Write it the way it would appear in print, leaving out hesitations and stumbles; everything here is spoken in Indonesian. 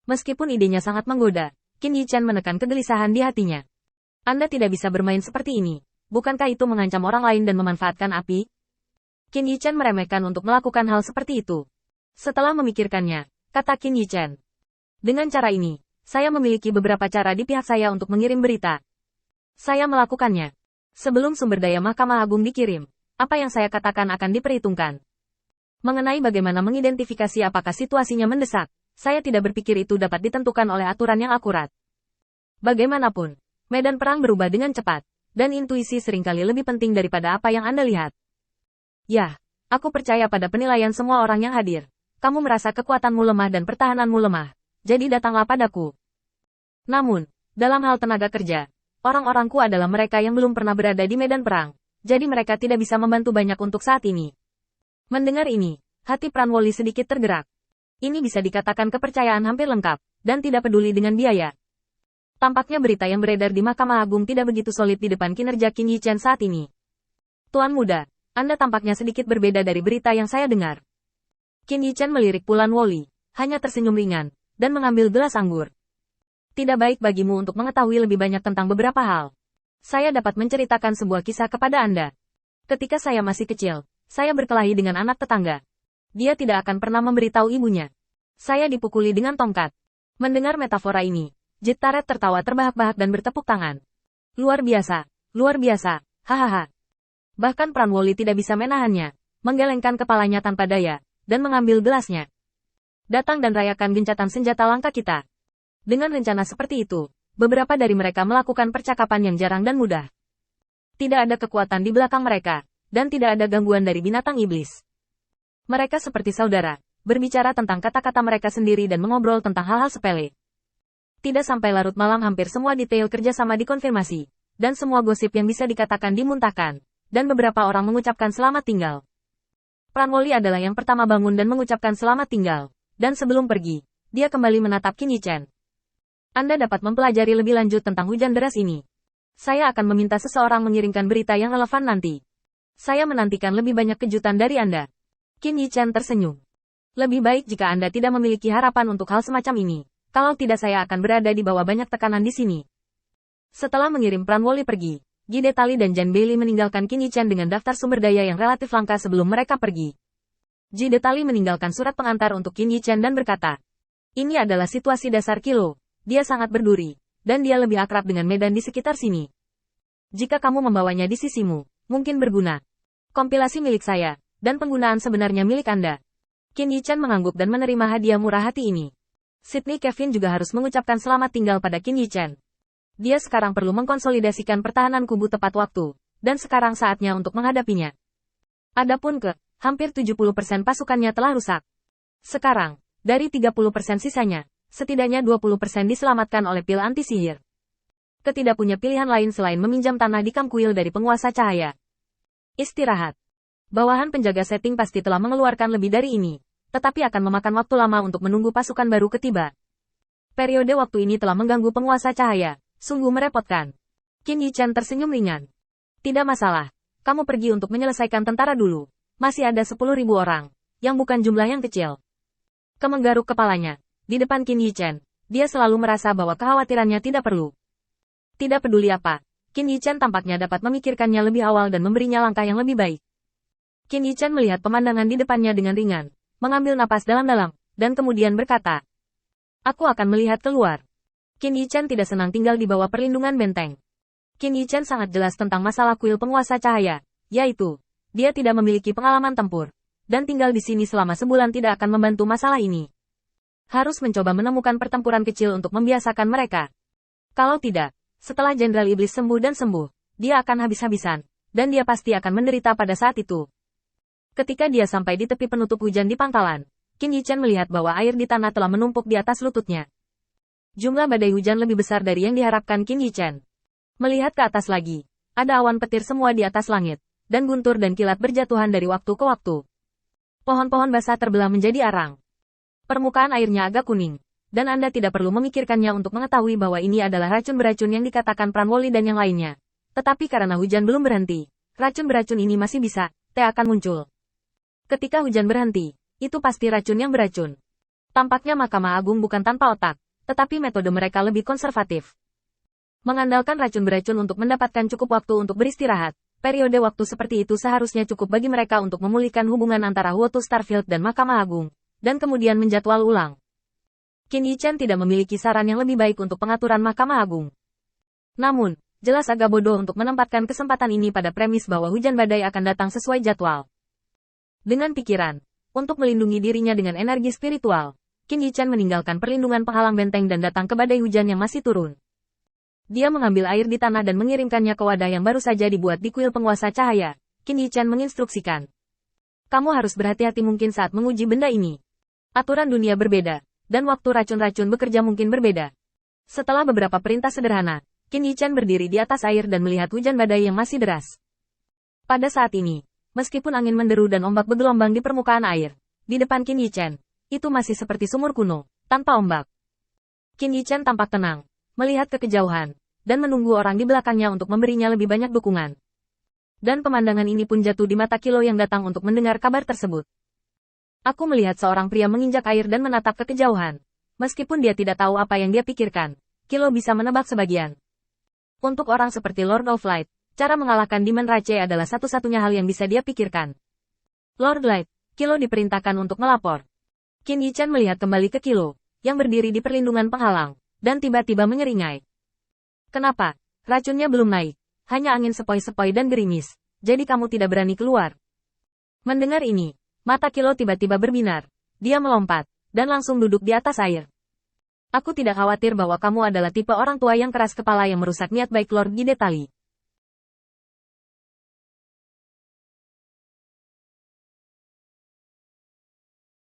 Meskipun idenya sangat menggoda, Qin Yichen menekan kegelisahan di hatinya. Anda tidak bisa bermain seperti ini. Bukankah itu mengancam orang lain dan memanfaatkan api? Qin Yichen meremehkan untuk melakukan hal seperti itu. Setelah memikirkannya, kata Qin Yichen. Dengan cara ini, saya memiliki beberapa cara di pihak saya untuk mengirim berita. Saya melakukannya. Sebelum sumber daya Mahkamah Agung dikirim, apa yang saya katakan akan diperhitungkan. Mengenai bagaimana mengidentifikasi apakah situasinya mendesak, saya tidak berpikir itu dapat ditentukan oleh aturan yang akurat. Bagaimanapun, medan perang berubah dengan cepat, dan intuisi seringkali lebih penting daripada apa yang Anda lihat. Ya, aku percaya pada penilaian semua orang yang hadir. Kamu merasa kekuatanmu lemah dan pertahananmu lemah, jadi datanglah padaku. Namun, dalam hal tenaga kerja, orang-orangku adalah mereka yang belum pernah berada di medan perang, jadi mereka tidak bisa membantu banyak untuk saat ini. Mendengar ini, hati Pranwoli sedikit tergerak. Ini bisa dikatakan kepercayaan hampir lengkap, dan tidak peduli dengan biaya. Tampaknya berita yang beredar di Mahkamah Agung tidak begitu solid di depan kinerja Qin Yichen saat ini. Tuan muda, Anda tampaknya sedikit berbeda dari berita yang saya dengar. Qin Yichen melirik Pranwoli, hanya tersenyum ringan, dan mengambil gelas anggur. Tidak baik bagimu untuk mengetahui lebih banyak tentang beberapa hal. Saya dapat menceritakan sebuah kisah kepada Anda. Ketika saya masih kecil, saya berkelahi dengan anak tetangga. Dia tidak akan pernah memberitahu ibunya. Saya dipukuli dengan tongkat. Mendengar metafora ini, Jitaret tertawa terbahak-bahak dan bertepuk tangan. Luar biasa, hahaha. Bahkan Pranwoli tidak bisa menahannya, menggelengkan kepalanya tanpa daya, dan mengambil gelasnya. Datang dan rayakan gencatan senjata langka kita. Dengan rencana seperti itu, beberapa dari mereka melakukan percakapan yang jarang dan mudah. Tidak ada kekuatan di belakang mereka, dan tidak ada gangguan dari binatang iblis. Mereka seperti saudara, berbicara tentang kata-kata mereka sendiri dan mengobrol tentang hal-hal sepele. Tidak sampai larut malam hampir semua detail kerjasama dikonfirmasi, dan semua gosip yang bisa dikatakan dimuntahkan, dan beberapa orang mengucapkan selamat tinggal. Pranwoli adalah yang pertama bangun dan mengucapkan selamat tinggal, dan sebelum pergi, dia kembali menatap Qin Yichen. Anda dapat mempelajari lebih lanjut tentang hujan deras ini. Saya akan meminta seseorang mengirimkan berita yang relevan nanti. Saya menantikan lebih banyak kejutan dari Anda. Qin Yichen tersenyum. Lebih baik jika Anda tidak memiliki harapan untuk hal semacam ini. Kalau tidak saya akan berada di bawah banyak tekanan di sini. Setelah mengirim Pranwoli pergi, Jidetali dan Jan Bailey meninggalkan Qin Yichen dengan daftar sumber daya yang relatif langka sebelum mereka pergi. Jidetali meninggalkan surat pengantar untuk Qin Yichen dan berkata, ini adalah situasi dasar Kilo. Dia sangat berduri, dan dia lebih akrab dengan medan di sekitar sini. Jika kamu membawanya di sisimu, mungkin berguna. Kompilasi milik saya, dan penggunaan sebenarnya milik Anda. Qin Yichen mengangguk dan menerima hadiah murah hati ini. Sidney Kevin juga harus mengucapkan selamat tinggal pada Qin Yichen. Dia sekarang perlu mengkonsolidasikan pertahanan kubu tepat waktu, dan sekarang saatnya untuk menghadapinya. Adapun hampir 70% pasukannya telah rusak. Sekarang, dari 30% sisanya, setidaknya 20% diselamatkan oleh pil anti-sihir. Tidak punya pilihan lain selain meminjam tanah di Kamkuil dari penguasa cahaya. Istirahat. Bawahan penjaga setting pasti telah mengeluarkan lebih dari ini, tetapi akan memakan waktu lama untuk menunggu pasukan baru ketiba. Periode waktu ini telah mengganggu penguasa cahaya, sungguh merepotkan. Qin Yichen tersenyum ringan. Tidak masalah, kamu pergi untuk menyelesaikan tentara dulu. Masih ada 10.000 orang, yang bukan jumlah yang kecil. Menggaruk kepalanya, di depan Qin Yichen, dia selalu merasa bahwa kekhawatirannya tidak perlu. Tidak peduli apa, Qin Yichen tampaknya dapat memikirkannya lebih awal dan memberinya langkah yang lebih baik. Qin Yichen melihat pemandangan di depannya dengan ringan, mengambil napas dalam-dalam, dan kemudian berkata, aku akan melihat keluar. Qin Yichen tidak senang tinggal di bawah perlindungan benteng. Qin Yichen sangat jelas tentang masalah kuil penguasa cahaya, yaitu, dia tidak memiliki pengalaman tempur, dan tinggal di sini selama sebulan tidak akan membantu masalah ini. Harus mencoba menemukan pertempuran kecil untuk membiasakan mereka. Kalau tidak, setelah Jenderal Iblis sembuh dan sembuh, dia akan habis-habisan, dan dia pasti akan menderita pada saat itu. Ketika dia sampai di tepi penutup hujan di pangkalan, Qin Yichen melihat bahwa air di tanah telah menumpuk di atas lututnya. Jumlah badai hujan lebih besar dari yang diharapkan Qin Yichen. Melihat ke atas lagi, ada awan petir semua di atas langit, dan guntur dan kilat berjatuhan dari waktu ke waktu. Pohon-pohon basah terbelah menjadi arang. Permukaan airnya agak kuning, dan Anda tidak perlu memikirkannya untuk mengetahui bahwa ini adalah racun beracun yang dikatakan Pranwoli dan yang lainnya. Tetapi karena hujan belum berhenti, racun beracun ini masih bisa, akan muncul. Ketika hujan berhenti, itu pasti racun yang beracun. Tampaknya Mahkamah Agung bukan tanpa otak, tetapi metode mereka lebih konservatif. Mengandalkan racun beracun untuk mendapatkan cukup waktu untuk beristirahat, periode waktu seperti itu seharusnya cukup bagi mereka untuk memulihkan hubungan antara Wotu Starfield dan Mahkamah Agung, dan kemudian menjadwal ulang. Qin Yichan tidak memiliki saran yang lebih baik untuk pengaturan Mahkamah Agung. Namun, jelas agak bodoh untuk menempatkan kesempatan ini pada premis bahwa hujan badai akan datang sesuai jadwal. Dengan pikiran, untuk melindungi dirinya dengan energi spiritual, Qin Yichan meninggalkan perlindungan penghalang benteng dan datang ke badai hujan yang masih turun. Dia mengambil air di tanah dan mengirimkannya ke wadah yang baru saja dibuat di kuil penguasa cahaya. Qin Yichan menginstruksikan. Kamu harus berhati-hati mungkin saat menguji benda ini. Aturan dunia berbeda, dan waktu racun-racun bekerja mungkin berbeda. Setelah beberapa perintah sederhana, Qin Yichan berdiri di atas air dan melihat hujan badai yang masih deras. Pada saat ini, meskipun angin menderu dan ombak bergelombang di permukaan air, di depan Qin Yichan, itu masih seperti sumur kuno, tanpa ombak. Qin Yichan tampak tenang, melihat ke kejauhan, dan menunggu orang di belakangnya untuk memberinya lebih banyak dukungan. Dan pemandangan ini pun jatuh di mata Kilo yang datang untuk mendengar kabar tersebut. Aku melihat seorang pria menginjak air dan menatap ke kejauhan. Meskipun dia tidak tahu apa yang dia pikirkan, Kilo bisa menebak sebagian. Untuk orang seperti Lord of Light, cara mengalahkan Demon Rache adalah satu-satunya hal yang bisa dia pikirkan. Lord Light, Kilo diperintahkan untuk melapor. Qin Yichan melihat kembali ke Kilo, yang berdiri di perlindungan penghalang, dan tiba-tiba menyeringai. Kenapa? Racunnya belum naik. Hanya angin sepoi-sepoi dan gerimis. Jadi kamu tidak berani keluar. Mendengar ini, mata Kilo tiba-tiba berbinar. Dia melompat, dan langsung duduk di atas air. Aku tidak khawatir bahwa kamu adalah tipe orang tua yang keras kepala yang merusak niat baik Lord Gidetali.